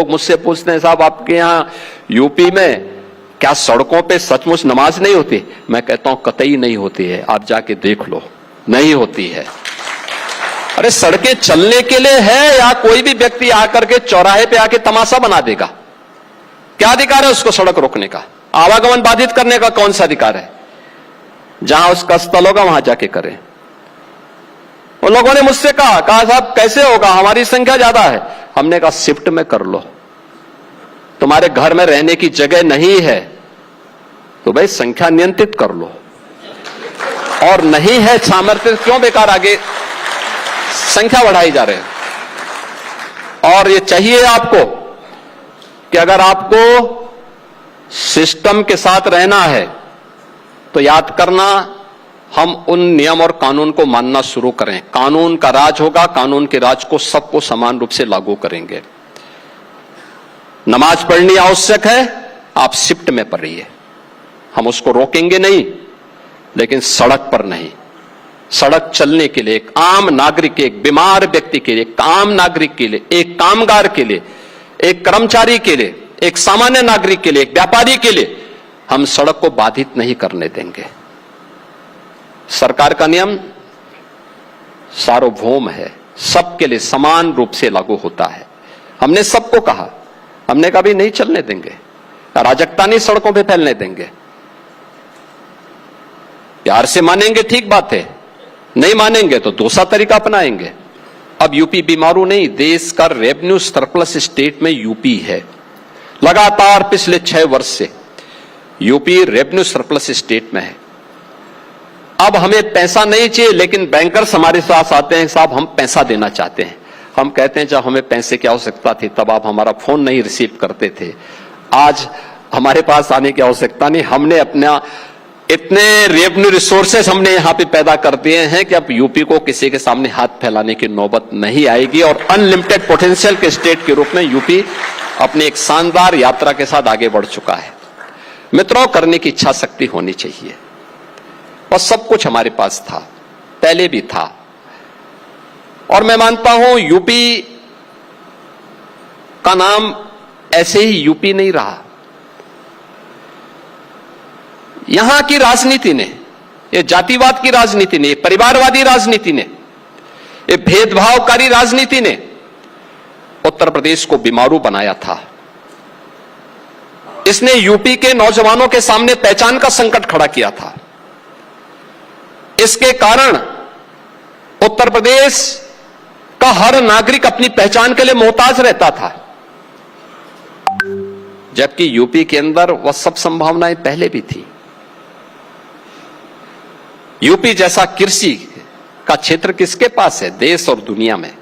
लोग मुझसे पूछते हैं, साहब आपके यहाँ यूपी में क्या सड़कों पे सचमुच नमाज नहीं होती? मैं कहता हूं कतई नहीं होती है, आप जाके देख लो, नहीं होती है। अरे सड़कें चलने के लिए है या कोई भी व्यक्ति आकर के चौराहे पे आके तमाशा बना देगा? क्या अधिकार है उसको सड़क रोकने का? आवागमन बाधित करने का कौन सा अधिकार है? जहां उसका स्थल होगा वहां जाके करें। उन लोगों ने मुझसे कहा साहब कैसे होगा, हमारी संख्या ज्यादा है। हमने कहा शिफ्ट में कर लो, तुम्हारे घर में रहने की जगह नहीं है तो भाई संख्या नियंत्रित कर लो, और नहीं है सामर्थ्य क्यों बेकार आगे संख्या बढ़ाई जा रहे हैं। और ये चाहिए आपको कि अगर आपको सिस्टम के साथ रहना है तो याद करना, हम उन नियम और कानून को मानना शुरू करें। कानून का राज होगा, कानून के राज को सबको समान रूप से लागू करेंगे। नमाज पढ़नी आवश्यक है, आप शिफ्ट में पढ़िए, हम उसको रोकेंगे नहीं, लेकिन सड़क पर नहीं। सड़क चलने के लिए एक आम नागरिक के, एक बीमार व्यक्ति के लिए, एक आम नागरिक के लिए, एक कामगार के लिए, एक कर्मचारी के लिए, एक सामान्य नागरिक के लिए, एक व्यापारी के लिए हम सड़क को बाधित नहीं करने देंगे। सरकार का नियम सार्वभौम है, सबके लिए समान रूप से लागू होता है। हमने सबको कहा, हमने कभी नहीं चलने देंगे, अराजकता नहीं सड़कों पे फैलने देंगे। प्यार से मानेंगे ठीक बात है, नहीं मानेंगे तो दूसरा तरीका अपनाएंगे। अब यूपी बीमारू नहीं, देश का रेवेन्यू सरप्लस स्टेट में यूपी है। लगातार पिछले 6 वर्ष से यूपी रेवेन्यू सरप्लस स्टेट में है। अब हमें पैसा नहीं चाहिए, लेकिन बैंकर्स हमारे साथ आते हैं, साहब हम पैसा देना चाहते हैं। हम कहते हैं जब हमें पैसे की आवश्यकता थी तब आप हमारा फोन नहीं रिसीव करते थे, आज हमारे पास आने की आवश्यकता नहीं। हमने अपना इतने रेवेन्यू रिसोर्सेस हमने यहां पे पैदा कर दिए हैं कि अब यूपी को किसी के सामने हाथ फैलाने की नौबत नहीं आएगी, और अनलिमिटेड पोटेंशियल के स्टेट के रूप में यूपी अपनी एक शानदार यात्रा के साथ आगे बढ़ चुका है। मित्रों, करने की इच्छा शक्ति होनी चाहिए, और सब कुछ हमारे पास था, पहले भी था। और मैं मानता हूं यूपी का नाम ऐसे ही यूपी नहीं रहा। यहां की राजनीति ने, ये जातिवाद की राजनीति ने, ये परिवारवादी राजनीति ने, ये भेदभावकारी राजनीति ने उत्तर प्रदेश को बीमारू बनाया था। इसने यूपी के नौजवानों के सामने पहचान का संकट खड़ा किया था। इसके कारण उत्तर प्रदेश का हर नागरिक अपनी पहचान के लिए मोहताज रहता था, जबकि यूपी के अंदर वह सब संभावनाएं पहले भी थी। यूपी जैसा कृषि का क्षेत्र किसके पास है देश और दुनिया में?